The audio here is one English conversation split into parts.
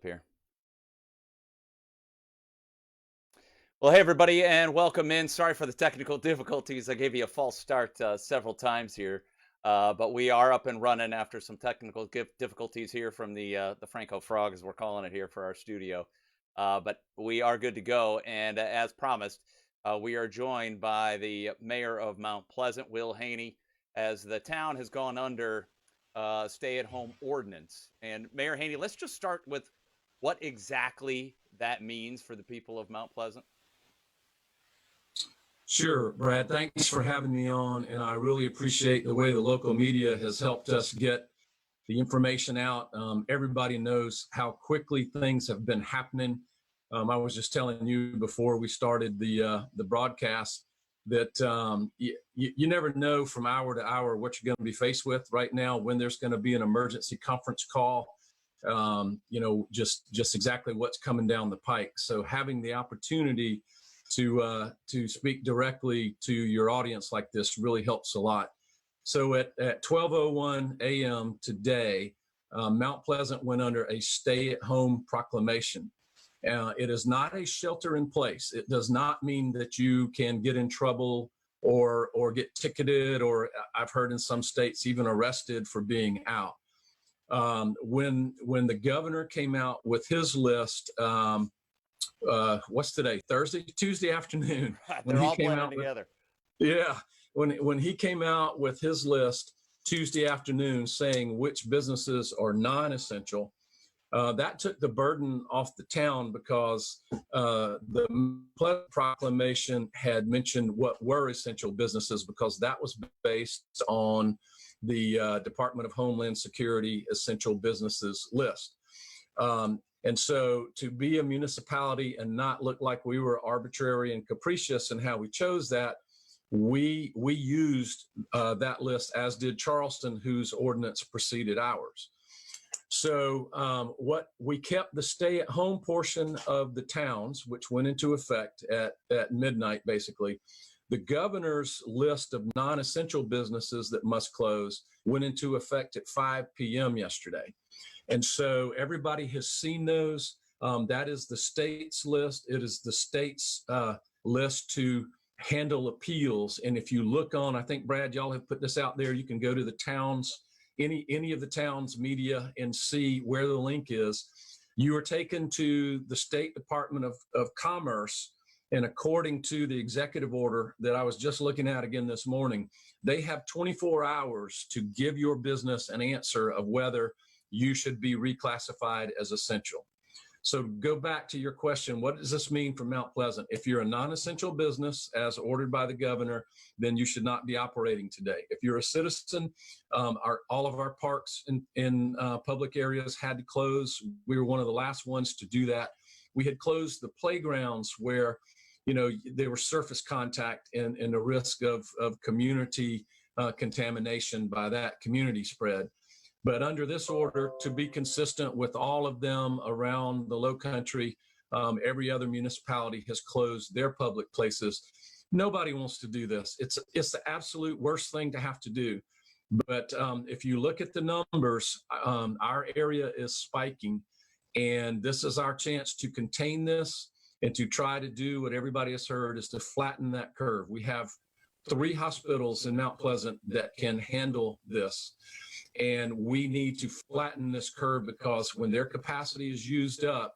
Here. Well, hey everybody, and welcome in. Sorry for the technical difficulties. I gave you a false start several times here, but we are up and running after some technical difficulties here from the Franco Frog, as we're calling it here for our studio. But we are good to go, and as promised, we are joined by the mayor of Mount Pleasant, Will Haynie, as the town has gone under stay-at-home ordinance. And Mayor Haynie, let's just start with what exactly that means for the people of Mount Pleasant. Sure, Brad. Thanks for having me on. And I really appreciate the way the local media has helped us get the information out. Everybody knows how quickly things have been happening. I was just telling you before we started the broadcast that you never know from hour to hour what you're going to be faced with right now, when there's going to be an emergency conference call, just exactly what's coming down the pike. So having the opportunity to speak directly to your audience like this really helps a lot. So at 12:01 a.m. today, Mount Pleasant went under a stay-at-home proclamation. It is not a shelter in place. It does not mean that you can get in trouble or get ticketed, or I've heard in some states even arrested for being out. When the governor came out with his list, what's today? Tuesday afternoon. They're all blending together. Yeah, when he came out with his list Tuesday afternoon saying which businesses are non-essential, that took the burden off the town, because the proclamation had mentioned what were essential businesses, because that was based on the Department of Homeland Security essential businesses list. And so to be a municipality and not look like we were arbitrary and capricious in how we chose that, we used that list, as did Charleston, whose ordinance preceded ours. So what we kept the stay-at-home portion of the towns, which went into effect at midnight, basically. The governor's list of non-essential businesses that must close went into effect at 5 p.m. yesterday. And so everybody has seen those. That is the state's list. It is the state's list to handle appeals. And if you look on, I think, Brad, y'all have put this out there, you can go to the towns, any of the town's media, and see where the link is. You are taken to the State Department of Commerce, and according to the executive order that I was just looking at again this morning, they have 24 hours to give your business an answer of whether you should be reclassified as essential. So go back to your question, what does this mean for Mount Pleasant? If you're a non-essential business as ordered by the governor, then you should not be operating today. If you're a citizen, all of our parks in public areas had to close. We were one of the last ones to do that. We had closed the playgrounds where there was surface contact and the risk of community contamination by that community spread. But under this order, to be consistent with all of them around the Low Country, every other municipality has closed their public places. Nobody wants to do this. It's the absolute worst thing to have to do. But if you look at the numbers, our area is spiking, and this is our chance to contain this and to try to do what everybody has heard, is to flatten that curve. We have 3 hospitals in Mount Pleasant that can handle this. And we need to flatten this curve, because when their capacity is used up,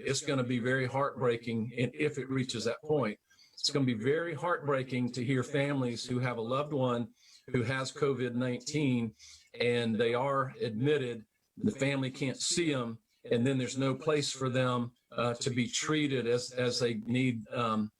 it's going to be very heartbreaking. And if it reaches that point, it's going to be very heartbreaking to hear families who have a loved one who has COVID-19 and they are admitted, the family can't see them, and then there's no place for them to be treated as they need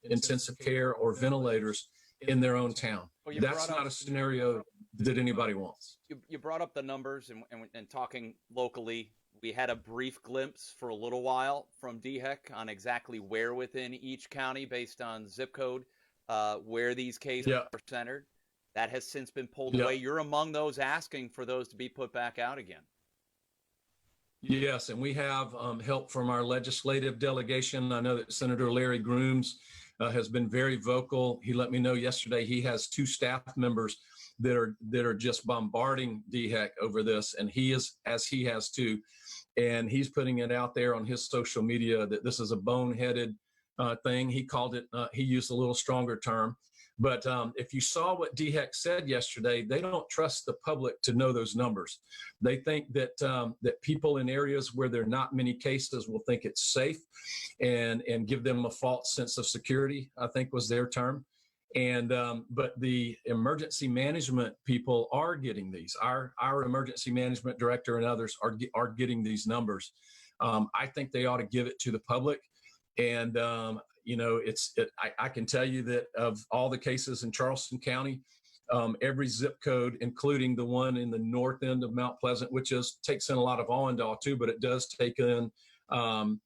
intensive care or ventilators in their own town. That's not a scenario that anybody wants. You brought up the numbers, and talking locally, we had a brief glimpse for a little while from DHEC on exactly where within each county, based on zip code, where these cases are centered. That has since been pulled away. You're among those asking for those to be put back out again. Yes, and we have help from our legislative delegation. I know that Senator Larry Grooms has been very vocal. He let me know yesterday he has 2 staff members that are just bombarding DHEC over this, and he has too, and he's putting it out there on his social media that this is a boneheaded thing. He called it. He used a little stronger term. But if you saw what DHEC said yesterday, they don't trust the public to know those numbers. They think that that people in areas where there are not many cases will think it's safe, and give them a false sense of security, I think was their term. And but the emergency management people are getting these. Our emergency management director and others are getting these numbers. I think they ought to give it to the public. And I can tell you that of all the cases in Charleston County, every zip code, including the one in the north end of Mount Pleasant, which takes in a lot of Allendale too, but it does take in 2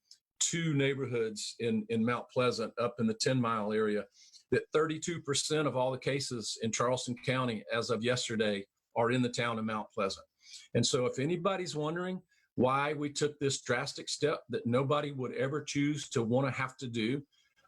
neighborhoods in Mount Pleasant up in the 10-mile area, that 32% of all the cases in Charleston County as of yesterday are in the town of Mount Pleasant. And so if anybody's wondering why we took this drastic step that nobody would ever choose to want to have to do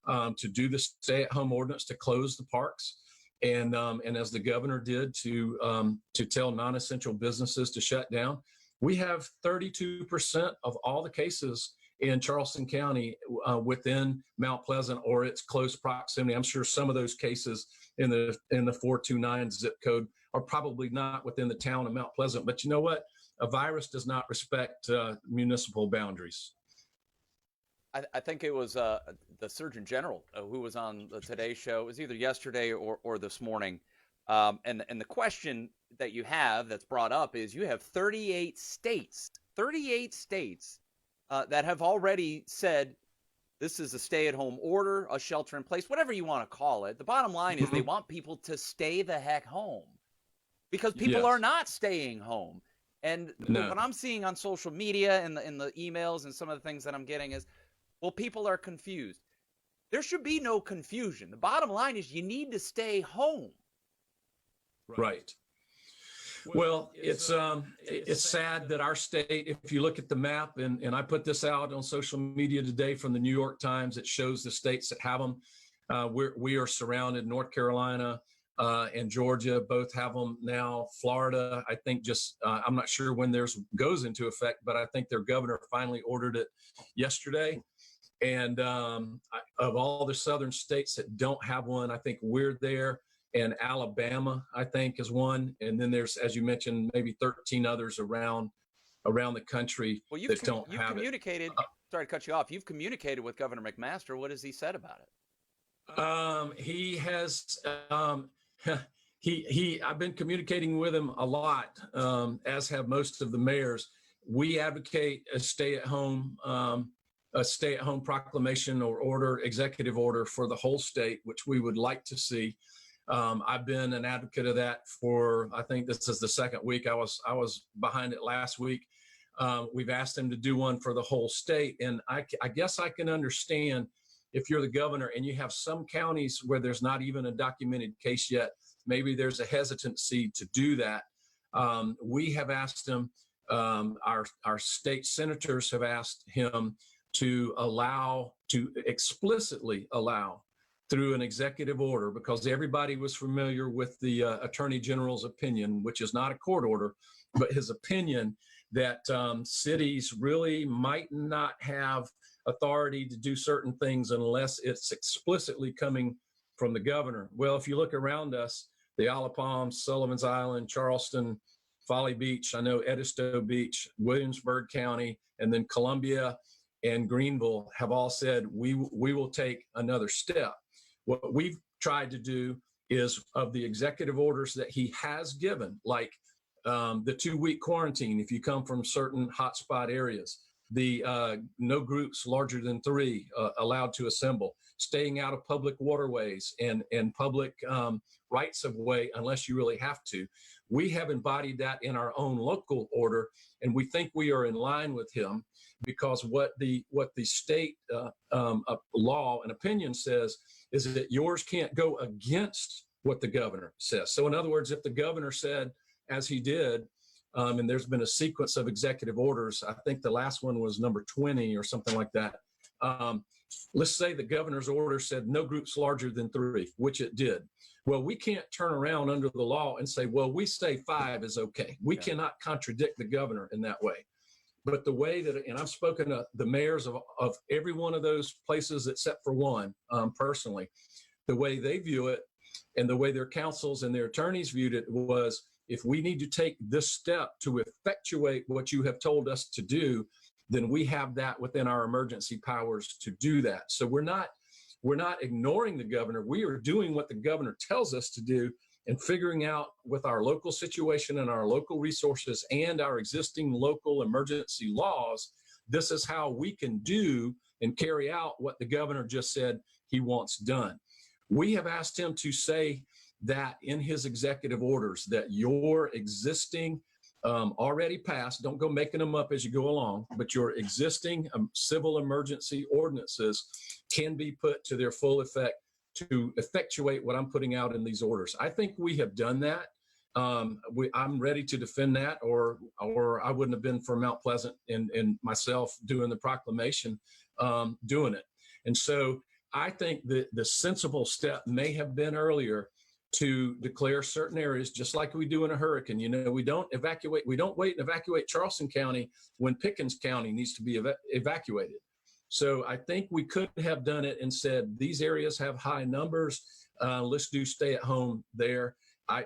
the stay-at-home ordinance to close the parks, and as the governor did to tell non-essential businesses to shut down, we have 32% of all the cases in Charleston County within Mount Pleasant or its close proximity. I'm sure some of those cases in the 429 zip code are probably not within the town of Mount Pleasant. But you know what? A virus does not respect municipal boundaries. I think it was the Surgeon General who was on the Today Show. It was either yesterday or this morning. And the question that you have that's brought up is you have 38 states that have already said this is a stay-at-home order, a shelter-in-place, whatever you want to call it. The bottom line is they want people to stay the heck home because people are not staying home. And what I'm seeing on social media and in the emails and some of the things that I'm getting is, well, people are confused. There should be no confusion. The bottom line is you need to stay home. Right. Well, it's sad that our state, if you look at the map, and I put this out on social media today from the New York Times, it shows the states that have them. We are surrounded. North Carolina and Georgia both have them now. Florida, I think I'm not sure when theirs goes into effect, but I think their governor finally ordered it yesterday. And of all the southern states that don't have one, I think we're there. And Alabama, I think, is one. And then there's, as you mentioned, maybe 13 others around the country that don't have communicated. Sorry to cut you off. You've communicated with Governor McMaster. What has he said about it? He has. I've been communicating with him a lot, as have most of the mayors. We advocate a stay-at-home proclamation or order, executive order for the whole state, which we would like to see. I've been an advocate of that for, I think this is the second week. I was behind it last week. We've asked him to do one for the whole state. And I guess I can understand if you're the governor and you have some counties where there's not even a documented case yet, maybe there's a hesitancy to do that. We have asked him, our state senators have asked him to explicitly allow through an executive order, because everybody was familiar with the Attorney General's opinion, which is not a court order, but his opinion that cities really might not have authority to do certain things unless it's explicitly coming from the governor. Well, if you look around us, the Isle of Palms, Sullivan's Island, Charleston, Folly Beach, I know Edisto Beach, Williamsburg County, and then Columbia and Greenville have all said, we will take another step. What we've tried to do is, of the executive orders that he has given, like the 2-week quarantine if you come from certain hotspot areas, the no groups larger than 3 allowed to assemble, staying out of public waterways and public rights of way unless you really have to. We have embodied that in our own local order, and we think we are in line with him, because what the state law and opinion says is that yours can't go against what the governor says. So in other words, if the governor said, as he did, and there's been a sequence of executive orders, I think the last one was number 20 or something like that, Let's say the governor's order said no groups larger than 3, which it did. Well, we can't turn around under the law and say, well, we say 5 is okay. We cannot contradict the governor in that way. But the way that, and I've spoken to the mayors of every one of those places except for one personally, the way they view it and the way their counsels and their attorneys viewed it was, if we need to take this step to effectuate what you have told us to do, then we have that within our emergency powers to do that. So we're not ignoring the governor. We are doing what the governor tells us to do and figuring out with our local situation and our local resources and our existing local emergency laws, this is how we can do and carry out what the governor just said he wants done. We have asked him to say that in his executive orders, that your existing already passed, don't go making them up as you go along, but your existing civil emergency ordinances can be put to their full effect to effectuate what I'm putting out in these orders. I think we have done that. I'm ready to defend that, or I wouldn't have been for Mount Pleasant and myself doing the proclamation, doing it. And so I think that the sensible step may have been earlier to declare certain areas, just like we do in a hurricane. You know, we don't wait and evacuate Charleston County when Pickens County needs to be evacuated. So I think we could have done it and said, these areas have high numbers. Let's do stay at home there. I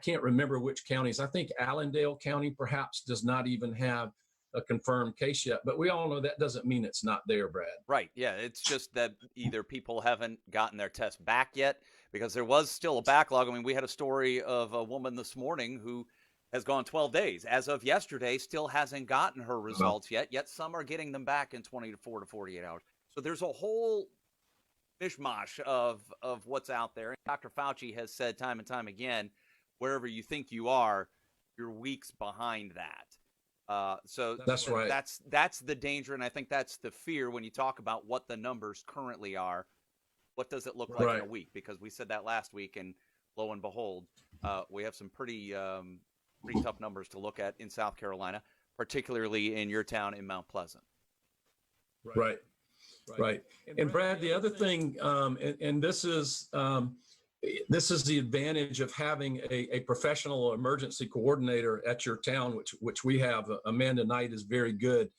can't remember which counties. I think Allendale County perhaps does not even have a confirmed case yet, but we all know that doesn't mean it's not there, Brad. Right. Yeah. It's just that either people haven't gotten their test back yet, because there was still a backlog. I mean, we had a story of a woman this morning who has gone 12 days. As of yesterday, still hasn't gotten her results yet some are getting them back in 24 to 48 hours. So there's a whole mishmash of what's out there. And Dr. Fauci has said time and time again, wherever you think you are, you're weeks behind that. So that's right. That's the danger, and I think that's the fear when you talk about what the numbers currently are. What does it look like in a week? Because we said that last week, and lo and behold, we have some pretty tough numbers to look at in South Carolina, particularly in your town in Mount Pleasant. Right. And Brad, the other thing, and this is the advantage of having a professional emergency coordinator at your town, which we have. Amanda Knight is very good.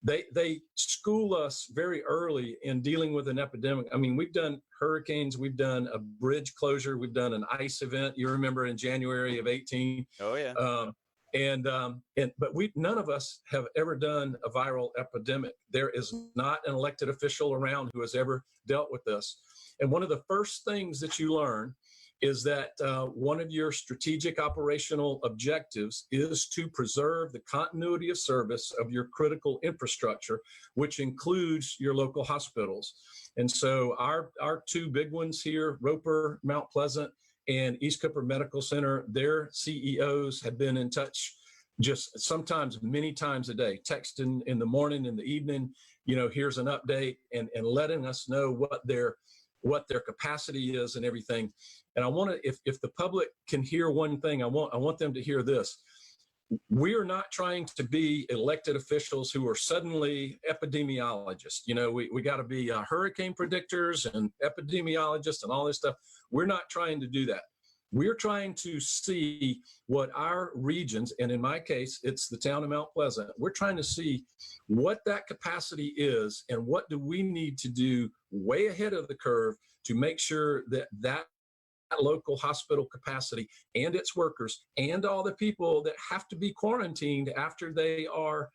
They school us very early in dealing with an epidemic. I mean, we've done hurricanes, we've done a bridge closure, we've done an ice event. You remember in January of 18. Oh yeah. But none of us have ever done a viral epidemic. There is not an elected official around who has ever dealt with this. And one of the first things that you learn is that one of your strategic operational objectives is to preserve the continuity of service of your critical infrastructure, which includes your local hospitals. And so our two big ones here, Roper, Mount Pleasant, and East Cooper Medical Center, their CEOs have been in touch just sometimes many times a day, texting in the morning, in the evening, here's an update, and letting us know what their capacity is and everything. And I want to, if the public can hear one thing, I want them to hear this. We are not trying to be elected officials who are suddenly epidemiologists. We got to be hurricane predictors and epidemiologists and all this stuff. We're not trying to do that. We're trying to see what our regions, and in my case, it's the town of Mount Pleasant. We're trying to see what that capacity is and what do we need to do way ahead of the curve to make sure that local hospital capacity and its workers and all the people that have to be quarantined after they are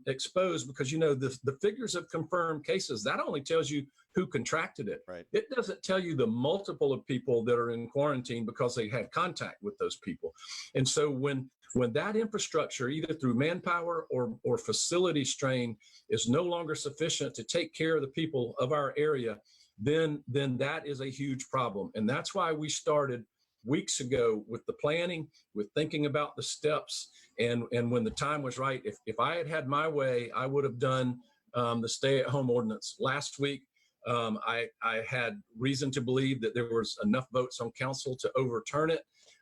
exposed, because the figures of confirmed cases, that only tells you who contracted it. Right. It doesn't tell you the multiple of people that are in quarantine because they had contact with those people. And so when that infrastructure, either through manpower or facility strain, is no longer sufficient to take care of the people of our area, then that is a huge problem. And that's why we started weeks ago with the planning, with thinking about the steps. And when the time was right, if I had my way, I would have done the stay-at-home ordinance last week. I had reason to believe that there was enough votes on council to overturn it.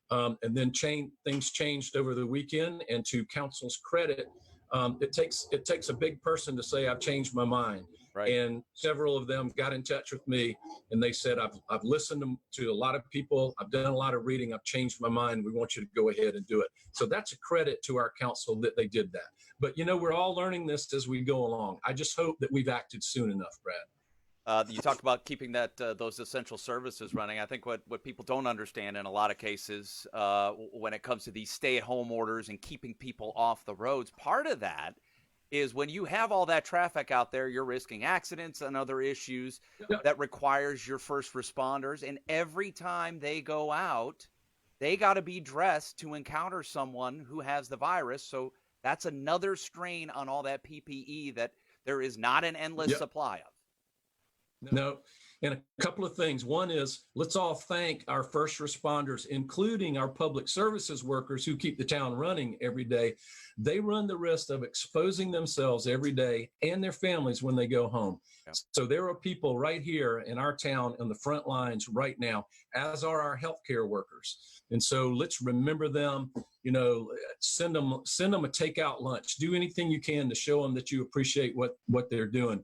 And then things changed over the weekend. And to council's credit, it takes a big person to say I've changed my mind. Right. And several of them got in touch with me and they said, I've listened to a lot of people. I've done a lot of reading. I've changed my mind. We want you to go ahead and do it. So that's a credit to our council that they did that. But, we're all learning this as we go along. I just hope that we've acted soon enough, Brad. You talked about keeping those essential services running. I think what people don't understand in a lot of cases when it comes to these stay-at-home orders and keeping people off the roads, part of that is when you have all that traffic out there, you're risking accidents and other issues that requires your first responders. And every time they go out, they got to be dressed to encounter someone who has the virus. So that's another strain on all that PPE that there is not an endless supply of. No. And a couple of things. One is, let's all thank our first responders, including our public services workers who keep the town running every day. They run the risk of exposing themselves every day and their families when they go home. Yeah. So there are people right here in our town on the front lines right now, as are our healthcare workers. And so let's remember them, send them a takeout lunch, do anything you can to show them that you appreciate what they're doing.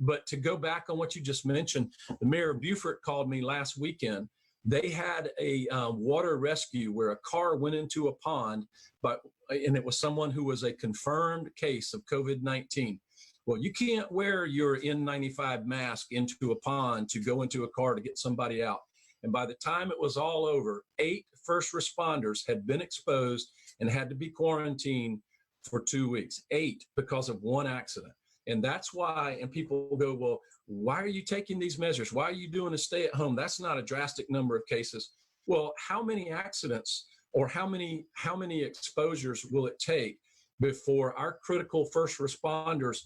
But to go back on what you just mentioned, the mayor of Beaufort called me last weekend. They had a water rescue where a car went into a pond, and it was someone who was a confirmed case of COVID-19. Well, you can't wear your N95 mask into a pond to go into a car to get somebody out. And by the time it was all over, 8 first responders had been exposed and had to be quarantined for 2 weeks. 8 because of one accident. And that's why, and people go, well, why are you taking these measures? Why are you doing a stay at home? That's not a drastic number of cases. Well, how many accidents or how many exposures will it take before our critical first responders,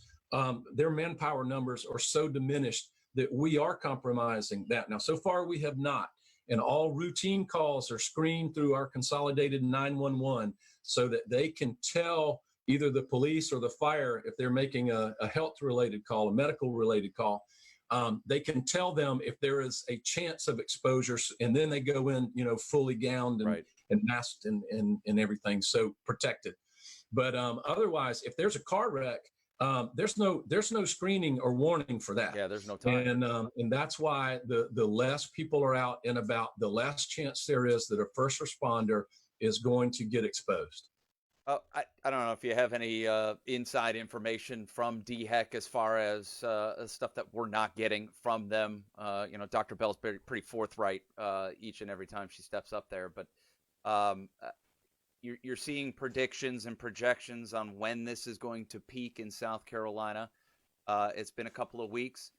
their manpower numbers are so diminished that we are compromising that? Now, so far we have not. And all routine calls are screened through our consolidated 911 so that they can tell either the police or the fire, if they're making a health-related call, a medical-related call, they can tell them if there is a chance of exposures, and then they go in, fully gowned and masked and everything, so protected. But otherwise, if there's a car wreck, there's no screening or warning for that. Yeah, there's no time. And that's why the less people are out and about, the less chance there is that a first responder is going to get exposed. I don't know if you have any inside information from DHEC as far as stuff that we're not getting from them. Dr. Bell's pretty forthright each and every time she steps up there. But you're seeing predictions and projections on when this is going to peak in South Carolina. It's been a couple of weeks.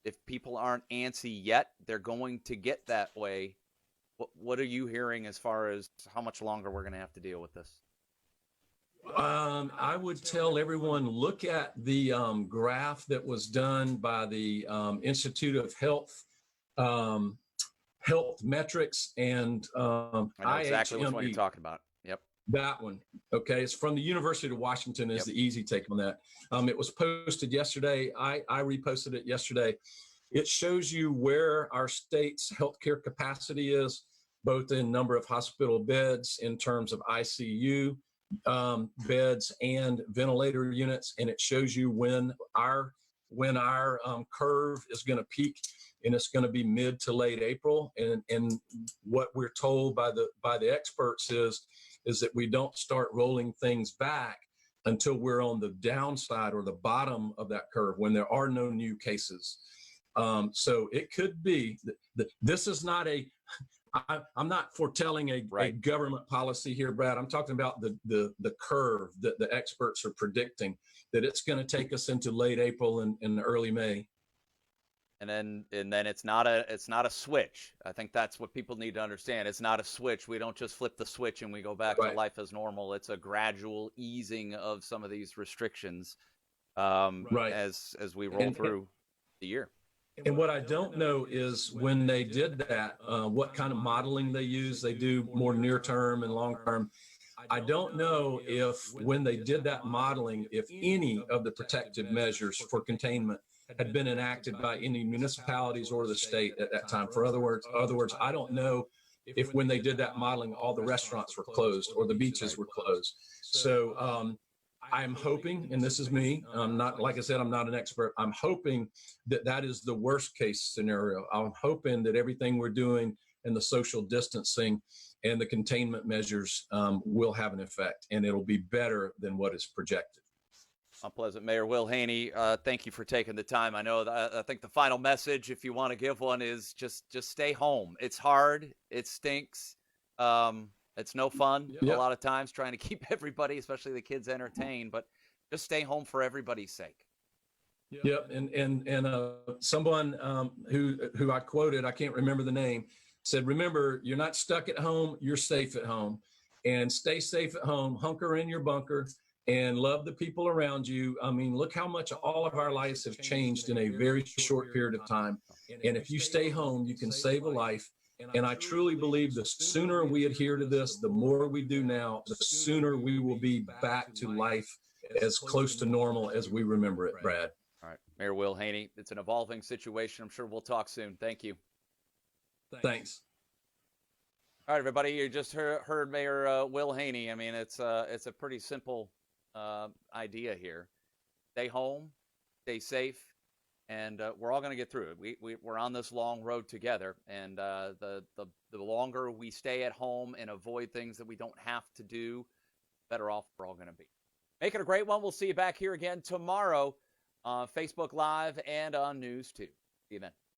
If people aren't antsy yet, they're going to get that way. What are you hearing as far as how much longer we're going to have to deal with this? I would tell everyone, look at the graph that was done by the Institute of Health Metrics and I know exactly which one you're talking about. Yep. That one. Okay. It's from the University of Washington is the easy take on that. It was posted yesterday. I reposted it yesterday. It shows you where our state's healthcare capacity is, both in number of hospital beds, in terms of ICU beds and ventilator units, and it shows you when our curve is going to peak, and it's going to be mid to late April. And what we're told by the experts is that we don't start rolling things back until we're on the downside or the bottom of that curve, when there are no new cases. So it could be that this is not I'm not foretelling a government policy here, Brad. I'm talking about the curve that the experts are predicting, that it's going to take us into late April and early May. And then it's not a switch. I think that's what people need to understand. It's not a switch. We don't just flip the switch and we go back to life as normal. It's a gradual easing of some of these restrictions as we roll through the year. And what I don't know is when they did that, what kind of modeling they use. They do more near term and long term. I don't know if when they did that modeling, if any of the protective measures for containment had been enacted by any municipalities or the state at that time. For other words, I don't know if when they did that modeling, all the restaurants were closed or the beaches were closed. So I'm hoping, and this is me, not, like I said, I'm not an expert. I'm hoping that that is the worst case scenario. I'm hoping that everything we're doing and the social distancing and the containment measures will have an effect, and it'll be better than what is projected. Unpleasant Mayor Will Haynie, thank you for taking the time. I know that, I think the final message, if you want to give one, is just stay home. It's hard. It stinks. It's no fun a lot of times trying to keep everybody, especially the kids, entertained. But just stay home for everybody's sake. Yep, and someone who I quoted, I can't remember the name, said, "Remember, you're not stuck at home. You're safe at home, and stay safe at home. Hunker in your bunker." And love the people around you. I mean, look how much all of our lives have changed in a very short period of time. And if you stay home, you can save a life. And I truly believe the sooner we adhere to this, the more we do now, the sooner we will be back to life as close to normal as we remember it, Brad. All right, Mayor Will Haynie, it's an evolving situation. I'm sure we'll talk soon. Thank you. Thanks. All right, everybody, you just heard Mayor Will Haynie. I mean, it's a pretty simple idea here. Stay home, stay safe, and we're all going to get through it. We're on this long road together, and the longer we stay at home and avoid things that we don't have to do, better off we're all going to be. Make it a great one. We'll see you back here again tomorrow on Facebook Live and on News 2. See you then.